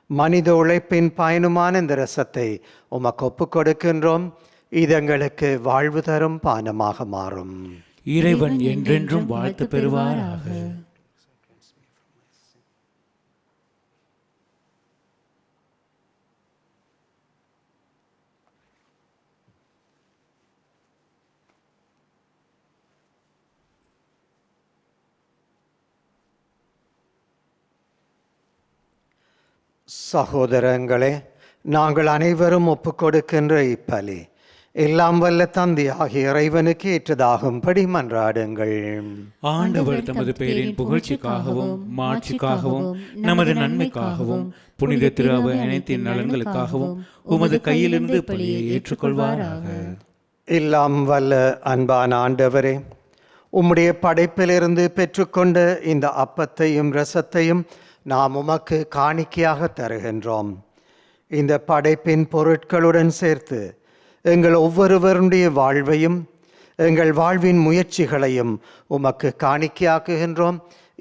மனித உழைப்பின் பயனுமான இந்த ரசத்தை உமக்கு ஒப்புக் கொடுக்கின்றோம். இது எங்களுக்கு வாழ்வு தரும் பானமாக மாறும். இறைவன் என்றென்றும் வாழ்த்து பெறுவாராக. சகோதரங்களே, நாங்கள் அனைவரும் ஒப்புக்கொடுக்கின்ற இப்பலி எல்லாம் வல்ல தந்தையாகிய இறைவனுக்கு ஏற்றதாகும்படி மன்றாடுங்கள். ஆண்டவர் தமது பெயரின் புகழ்ச்சிக்காகவும் மாட்சிக்காகவும் நமது நன்மைக்காகவும் புனித திரு அவை அனைத்தின் நலன்களுக்காகவும் உமது கையிலிருந்து பலியை ஏற்றுக்கொள்வாராக. எல்லாம் வல்ல அன்பான ஆண்டவரே, உம்முடைய படைப்பிலிருந்து பெற்றுக்கொண்ட இந்த அப்பத்தையும் இரசத்தையும் நாம் உமக்கு காணிக்கையாக தருகின்றோம். இந்த படைப்பின் பொருட்களுடன் சேர்த்து எங்கள் ஒவ்வொருவருடைய வாழ்வையும் எங்கள் வாழ்வின் முயற்சிகளையும் உமக்கு காணிக்கையாக்குகின்றோம்.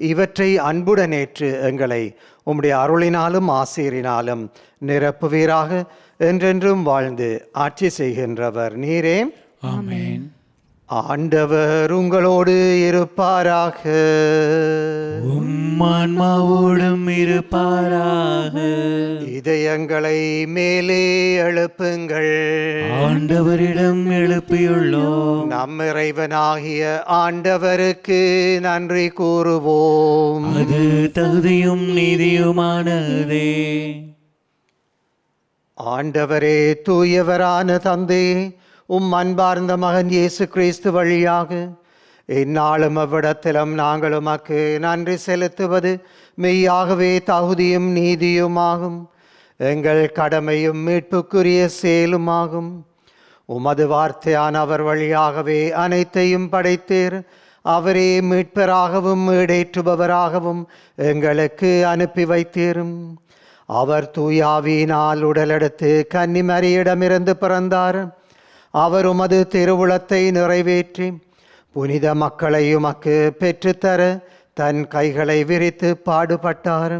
இவற்றை அன்புடன் ஏற்று எங்களை உம்முடைய அருளினாலும் ஆசீரினாலும் நிரப்புவீராக. என்றென்றும் வாழ்ந்து ஆட்சி செய்கின்றவர் நீரே. ஆமென். ஆண்டவர் உங்களோடு இருப்பாராக. உம்மான்மாவோடும் இருப்பாராக. இதயங்களை மேலே எழுப்புங்கள். ஆண்டவரிடம் எழுப்பியுள்ளோம். நம் இறைவனாகிய ஆண்டவருக்கு நன்றி கூறுவோம். அது தகுதியும் நீதியுமானதே. ஆண்டவரே, தூயவரான தந்தை, அன்பார்ந்த மகன் இயேசு கிறிஸ்து வழியாக இந்நாளும் அவ்விடத்திலும் நாங்கள் உமக்கு நன்றி செலுத்துவது மெய்யாகவே தகுதியும் நீதியுமாகும். எங்கள் கடமையும் மீட்புக்குரிய செயலுமாகும். உமது வார்த்தையான அவர் வழியாகவே அனைத்தையும் படைத்தீர். அவரே மீட்பராகவும் ஈடேற்றுபவராகவும் எங்களுக்கு அனுப்பி வைத்தீரும். அவர் தூயாவியினால் உடலெடுத்து கன்னிமரியிடமிருந்து பிறந்தார். அவர் உமது திருவுளத்தை நிறைவேற்றி புனித மக்களை உமக்கு பெற்றுத்தர தன் கைகளை விரித்து பாடுபட்டார்.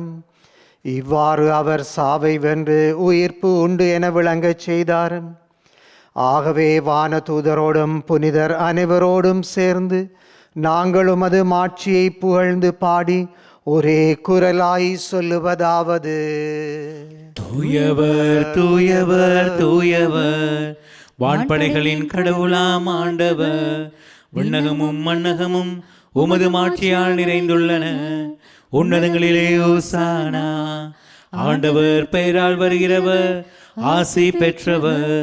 இவ்வாறு அவர் சாவை வென்று உயிர்ப்பு உண்டு என விளங்கச் செய்தார். ஆகவே வானதூதரோடும் புனிதர் அனைவரோடும் சேர்ந்து நாங்கள் உமது மாட்சியை புகழ்ந்து பாடி ஒரே குரலாய் சொல்லுவதாவது: தூயவர் தூயவர் தூயவர், வான்படைகளின் கடவுளாம் ஆண்டவர். விண்ணகமும் மண்ணகமும் உமது மாட்சியால் நிறைந்துள்ளன. உன்னதங்களிலே ஓசானா. ஆண்டவர் பெயரால் வருகிறவர் ஆசி பெற்றவர்.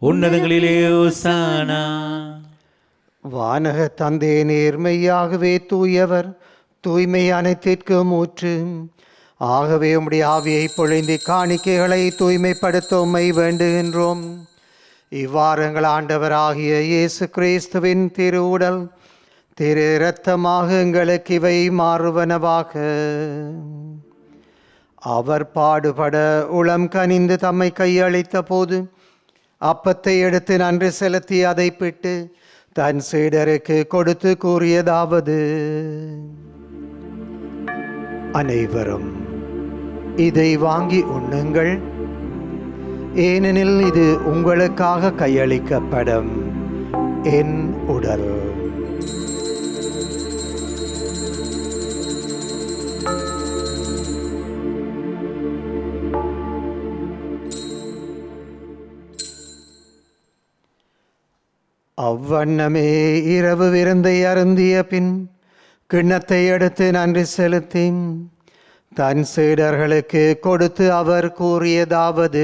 உன்னதங்களிலே ஓசானா. வானக தந்தை, நேர்மையாகவே தூயவர், தூய்மை அனைத்திற்கும் ஊற்று. ஆகவே உம்முடைய ஆவியை பொழிந்து காணிக்கைகளை தூய்மைப்படுத்த உம்மை வேண்டுகின்றோம். இவ்வாறு எங்கள் ஆண்டவராகிய இயேசு கிறிஸ்துவின் திரு உடல் திரு இரத்தமாக எங்களுக்கு இவை மாறுவனவாக. அவர் பாடுபட உளம் கனிந்து தம்மை கையளித்த போது அப்பத்தை எடுத்து நன்றி செலுத்தி அதை பிட்டு தன் சீடருக்கு கொடுத்து கூறியதாவது: அனைவரும் இதை வாங்கி உண்ணுங்கள், ஏனெனில் இது உங்களுக்காக கையளிக்கப்படும் என் உடல். அவ்வண்ணமே இரவு விருந்தை அருந்திய பின் கிண்ணத்தை எடுத்து நன்றி செலுத்தி தன் சீடர்களுக்கு கொடுத்து அவர் கூறியதாவது: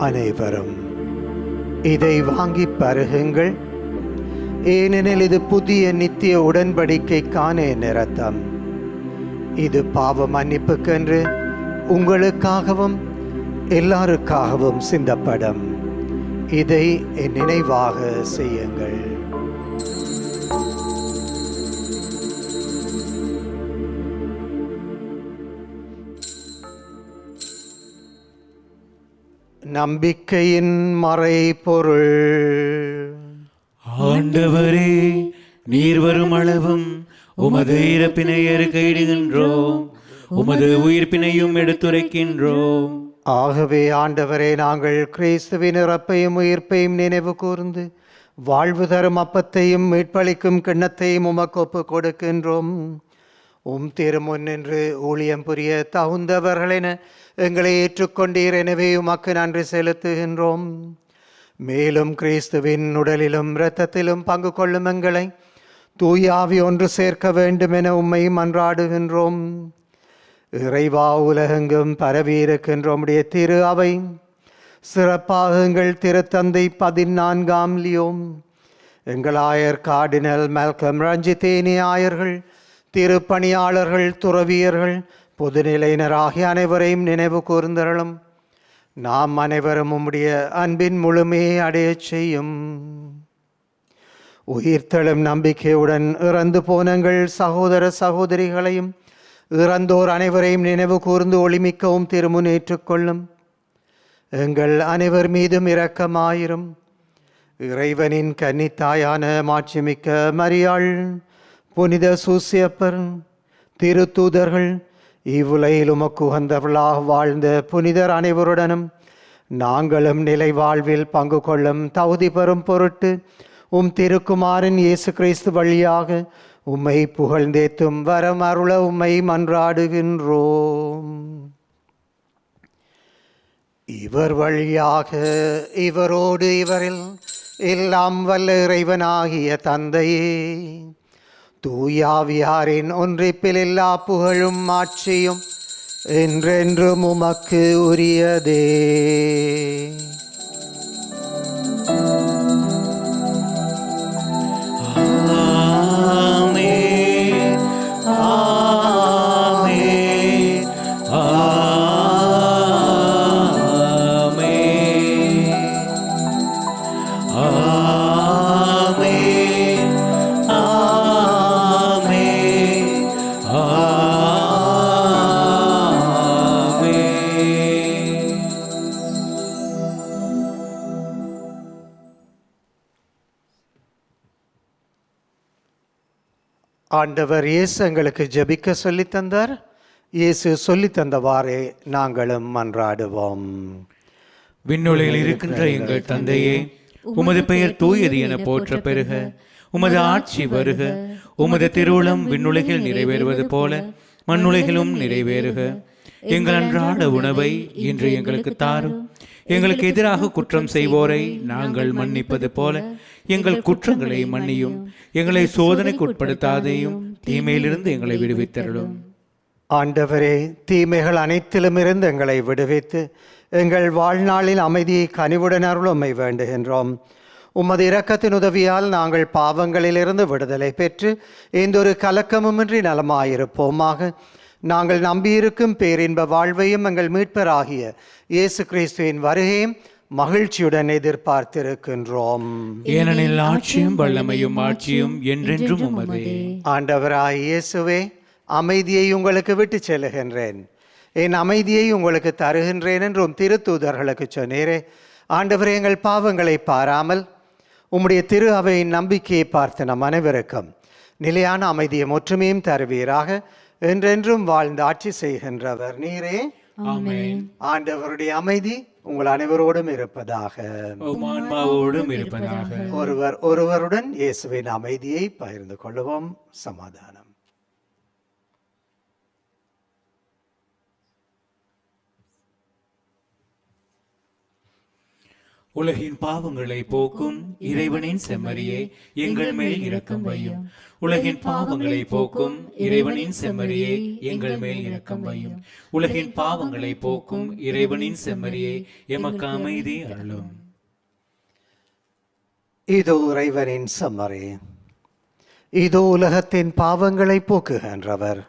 அனைவரும் இதை வாங்கி பருகுங்கள், ஏனெனில் இது புதிய நித்திய உடன்படிக்கைக்கான என் இரத்தம். இது பாவ மன்னிப்புக்கென்று உங்களுக்காகவும் எல்லாருக்காகவும் சிந்தப்படும். இதை என் நினைவாக செய்யுங்கள். நம்பிக்கையின் மறைபொருள். ஆண்டவரே, நீர் வரும் அளவும் உமது இறப்பினை அறிக்கையிடுகின்றோம், உமது உயிர்ப்பினையும் எடுத்துரைக்கின்றோம். ஆகவே ஆண்டவரே, நாங்கள் கிறிஸ்துவின் இறப்பையும் உயிர்ப்பையும் நினைவு கூர்ந்து வாழ்வு தரும் அப்பத்தையும் மீட்பளிக்கும் கிண்ணத்தையும் உமக்கு ஒப்புக் கொடுக்கின்றோம். திருமுன் நின்று ஊழியம் புரிய தகுந்தவர்களென எங்களை ஏற்றுக்கொண்டீர். எனவே உமக்கு நன்றி செலுத்துகின்றோம். மேலும் கிறிஸ்துவின் உடலிலும் இரத்தத்திலும் பங்கு கொள்ளும் எங்களை தூயாவி ஒன்று சேர்க்க வேண்டும் என உம்மை மன்றாடுகின்றோம். இறைவா, உலகெங்கும் பரவியிருக்கின்ற உம்முடைய திரு அவை, சிறப்பாக எங்கள் திருத்தந்தை 14ஆம் லியோம், எங்கள் ஆயர் கார்டினல் மல்கம் ரஞ்சித்தேனி ஆயர்கள், திருப்பணியாளர்கள், துறவியர்கள், பொதுநிலையினர் ஆகிய அனைவரையும் நினைவு கூர்ந்தருளும். நாம் அனைவரும் உம்முடைய அன்பின் முழுமையை அடையச் செய்யும். உயிர்த்தெழும் நம்பிக்கையுடன் இறந்து போனங்கள் சகோதர சகோதரிகளையும் இறந்தோர் அனைவரையும் நினைவு கூர்ந்து ஒளிமிக்கவும் திருமுன் ஏற்றுக்கொள்ளும். எங்கள் அனைவர் மீதும் இரக்கமாயிரும். இறைவனின் கன்னித்தாயான மாட்சிமிக்க மரியாள், புனித சூசியப்பர், திருத்தூதர்கள், இவ்வுலகில் உமக்கு உகந்தவர்களாக வாழ்ந்த புனிதர் அனைவருடனும் நாங்களும் நிலை வாழ்வில் பங்கு கொள்ளும் தகுதி பெறும் பொருட்டு திருக்குமாரன் இயேசு கிறிஸ்து வழியாக உம்மை புகழ்ந்தேத்தும் வரம் அருள உம்மை மன்றாடுகின்றோம். இவர் வழியாக, இவரோடு, இவரில் எல்லாம் வல்ல இறைவனாகிய தந்தையே, தூயாவியாரின் ஒன்றிப்பில் எல்லா புகழும் ஆட்சியும் என்றென்றும் உமக்கு உரியதே. ஆண்டவர் இயேசு எங்களுக்கு ஜெபிக்க சொல்லித் தந்தார். இயேசு சொல்லித் தந்தவாறே நாங்களும் மன்றாடுவோம். விண்ணுலகில் இருக்கின்ற எங்கள் தந்தையே, உமது பெயர் தூயது என போற்ற பெருக. உமது ஆட்சி வருக. உமது திருவுளம் விண்ணுலகில் நிறைவேறுவது போல மண்ணுலகிலும் நிறைவேறுக. எங்கள் அன்றாட உணவை இன்று எங்களுக்கு தாரும். எங்களுக்கு எதிராக குற்றம் செய்வோரை நாங்கள் மன்னிப்பது போல எங்கள் குற்றங்களை மன்னியும். எங்களை சோதனைக்கு உட்படுத்தாதையும், தீமையிலிருந்து எங்களை விடுவித்தருளும். ஆண்டவரே, தீமைகள் அனைத்திலும் இருந்து எங்களை விடுவித்து எங்கள் வாழ்நாளில் அமைதியை கனிவுடன் அருளுமை வேண்டுகின்றோம். உமது இரக்கத்தின் உதவியால் நாங்கள் பாவங்களிலிருந்து விடுதலை பெற்று எந்தொரு கலக்கமுமின்றி நலமாயிருப்போமாக. நாங்கள் நம்பியிருக்கும் பேரின்ப வாழ்வையும் எங்கள் மீட்பராகிய இயேசு கிறிஸ்துவின் வருகையும் மகிழ்ச்சியுடன் எதிர்பார்த்திருக்கின்றோம். ஏனெனில் ஆட்சியும் வல்லமையும் ஆட்சியும் என்றென்றும் உமதே. ஆண்டவராய் இயேசுவே, அமைதியை உங்களுக்கு விட்டு செல்லுகின்றேன், என் அமைதியை உங்களுக்கு தருகின்றேன் என்றும் திருத்தூதர்களுக்கு சொன்னீரே. ஆண்டவரே, எங்கள் பாவங்களை பாராமல் உம்முடைய திரு அவையின் நம்பிக்கையை பார்த்து நம் அனைவருக்கும் நிலையான அமைதியும் ஒற்றுமையும் தருவீராக. என்றென்றும் வாழ்ந்து ஆட்சி செய்கின்றவர் நீரே. ஆமென். ஆண்டவருடைய அமைதி உங்கள் அனைவரோடும் இருப்பதாக. ஒருவர் ஒருவருடன் இயேசுவின் அமைதியை பகிர்ந்து கொள்வோம். சமாதானம். உலகின் பாவங்களை போக்கும் இறைவனின் செம்மறியே, எங்கள் மேல் இரக்கம் வையும். உலகின் பாவங்களை போக்கும் இறைவனின் செம்மறியே, எங்கள் மேல் இரக்கம் வையும். உலகின் பாவங்களை போக்கும் இறைவனின் செம்மறியே, எமக்கு அமைதி அருளும். இதோ இறைவனின் செம்மறி, இதோ உலகத்தின் பாவங்களை போக்குகின்றவர்.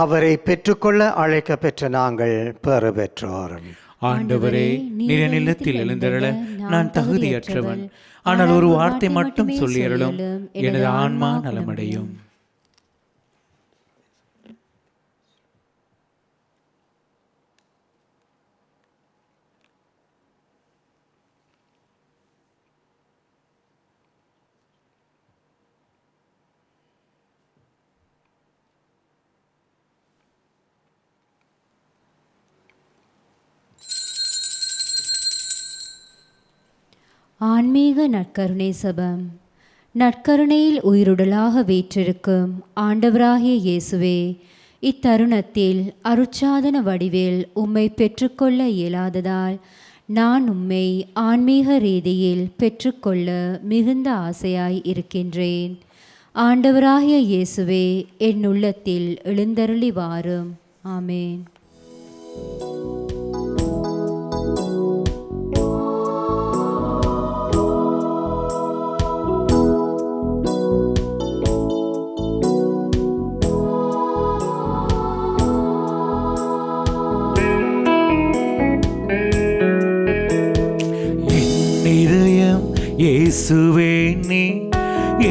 அவரை பெற்றுக்கொள்ள அழைக்க பெற்ற நாங்கள் பெறு பெற்றோர். ஆண்டவரே, நீர் நிலத்தில் எழுந்தருள நான் தகுதியற்றவன். ஆனால் ஒரு வார்த்தை மட்டும் சொல்லியருளும், எனது ஆன்மா நலமடையும். ஆன்மீக நற்கருணை சபம். நற்கருணையில் உயிருடலாக வீற்றிருக்கும் ஆண்டவராகிய இயேசுவே, இத்தருணத்தில் அருட்சாதன வடிவில் உம்மை பெற்றுக்கொள்ள இயலாததால் நான் உம்மை ஆன்மீக ரீதியில் பெற்றுக்கொள்ள மிகுந்த ஆசையாய் இருக்கின்றேன். ஆண்டவராகிய இயேசுவே, என் உள்ளத்தில் எழுந்தருளி வாரும். ஆமேன். இயேசுவே, நீ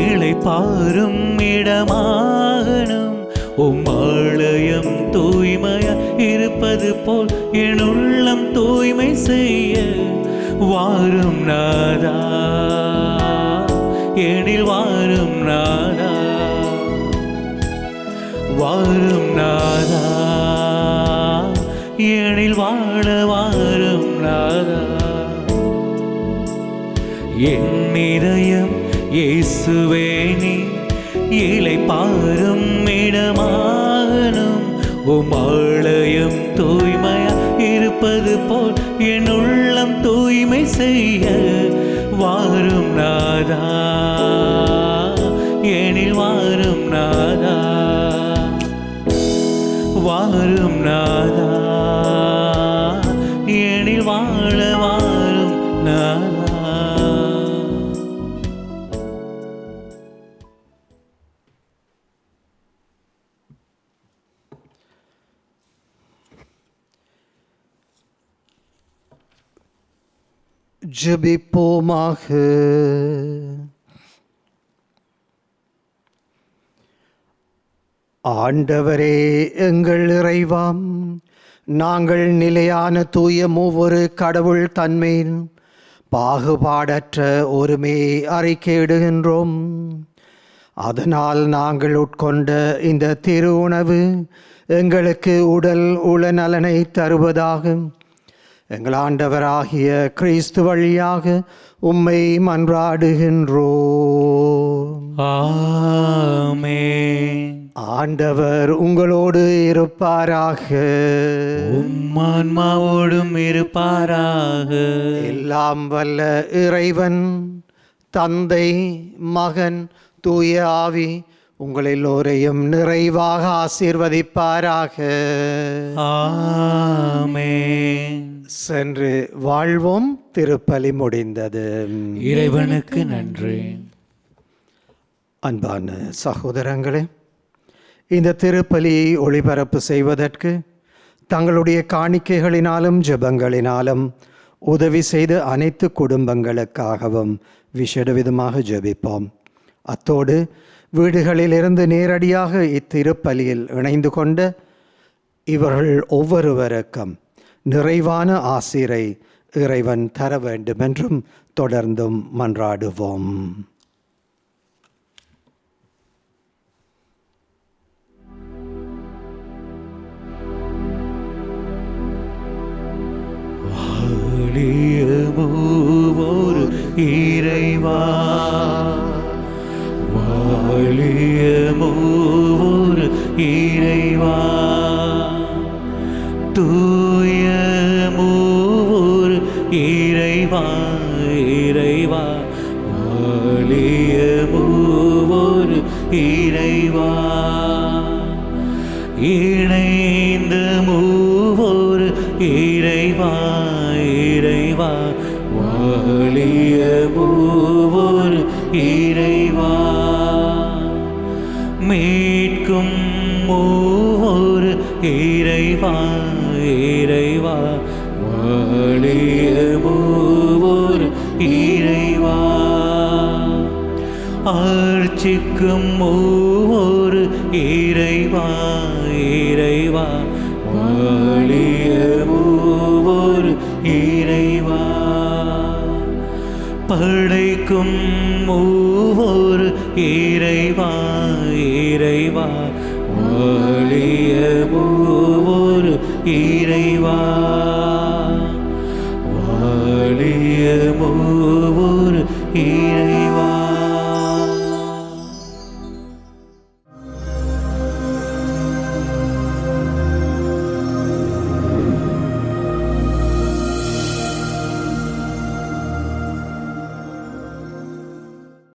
இளைப்பாறும் இடமாகணும். உம் ஆலயம் தூய்மையா இருப்பது போல் என் உள்ளம் தூய்மை செய்ய வாரும் நாதா, எனில் வாரும் நாதா, வாரும் நாதா, எனில் வாழ வாரும் நாதா. என் இதயம் இயேசுவே, நீ இளைப்பாறும் இடமாகணும். உம் ஆலயம் தூய்மையா இருப்பது போல் என் உள்ளம் தூய்மை செய்ய வாரும் நாதா, எனில் வாரும் நாதா, வாரும் நாதா, எனில் வாழ வாரும் நாதா. ஜெபிப்போமாக. ஆண்டவரே எங்கள் இறைவாம், நாங்கள் நிலையான தூய மூவொரு கடவுள் தன்மையின் பாகுபாடற்ற ஒருமே அறிக்கையிடுகின்றோம். அதனால் நாங்கள் உட்கொண்ட இந்த திரு உணவு எங்களுக்கு உடல் உள நலனை தருவதாகும். எங்கள் ஆண்டவராகிய கிறிஸ்து வழியாக உம்மை மன்றாடுகின்றோம். ஆமென். ஆண்டவர் உங்களோடு இருப்பாராக. உம் ஆன்மாவோடும் இருப்பாராக. எல்லாம் வல்ல இறைவன் தந்தை, மகன், தூய ஆவி உங்கள் எல்லோரையும் நிறைவாக ஆசீர்வதிப்பாராக. ஆமென். சென்று வாழ்வோம். திருப்பலி முடிந்தது. இறைவனுக்கு நன்றி. அன்பான சகோதரங்களே, இந்த திருப்பலியை ஒளிபரப்பு செய்வதற்கு தங்களுடைய காணிக்கைகளினாலும் ஜெபங்களினாலும் உதவி செய்த அனைத்து குடும்பங்களுக்காகவும் விசேட விதமாக ஜெபிப்போம். அத்தோடு வீடுகளிலிருந்து நேரடியாக இத்திருப்பலியில் இணைந்து கொண்ட இவர்கள் ஒவ்வொருவருக்கும் நிறைவான ஆசீரை இறைவன் தர வேண்டும் என்றும் தொடர்ந்தும் மன்றாடுவோம். வாழியமோர் இறைவா, வாழியமோர் இறைவா, தூயமோர் இறைவா, இறைவா, வாழியமோர் இறைவா, இணைந்த மூவோர் இறைவா, இறைவா, வாழியமோர் இறைவா, மீட்கும் மூவோர் இறைவா, இறைவா, வாழியமோர் இறைவா, ஆட்சிக்கும் மூவோர் இறைவா, இறைவா, வாழியமோர் இறைவா, படைக்கும் மூவோர் இறைவா, இறைவா, வாழியமோர் இறைவா, வாழியமோர் இறைவா